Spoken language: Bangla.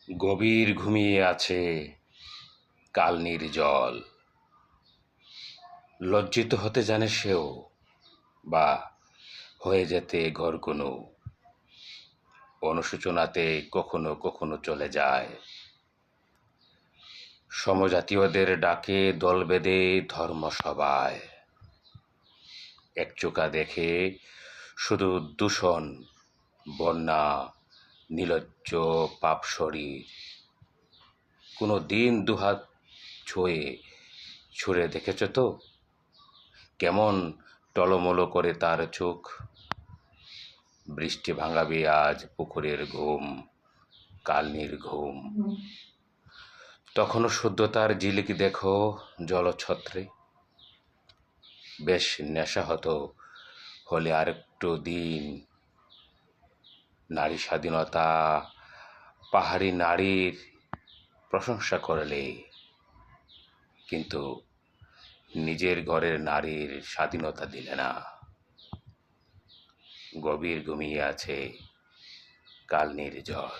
গভীর ঘুমিয়ে আছে কালনির জল। লজ্জিত হতে জানে সেও, বা হয়ে যেতে ঘর কোনো অনুশোচনাতে কখনো কখনো চলে যায়। সমজাতীয়দের ডাকে দল বেঁধে ধর্মসভায়, একচোখা দেখে শুধু দূষণ, বন্যা, নির্লজ্জ পাপ শরীর। কোনো দিন দুহাত ছুঁড়ে দেখেছ তো কেমন টলমলো করে তার চোখ? বৃষ্টি ভাঙাবে আজ পুকুরের ঘুম, কালনির ঘুম। তখনও শুদ্ধতার ঝিলিক দেখো জলছত্রে। বেশ নেশা হতো হলে আরেকটু দিন, নারী স্বাধীনতা, পাহাড়ি নারীর প্রশংসা করলে। কিন্তু নিজের ঘরের নারীর স্বাধীনতা দিলে না। গভীর ঘুমিয়ে আছে কালনির জল।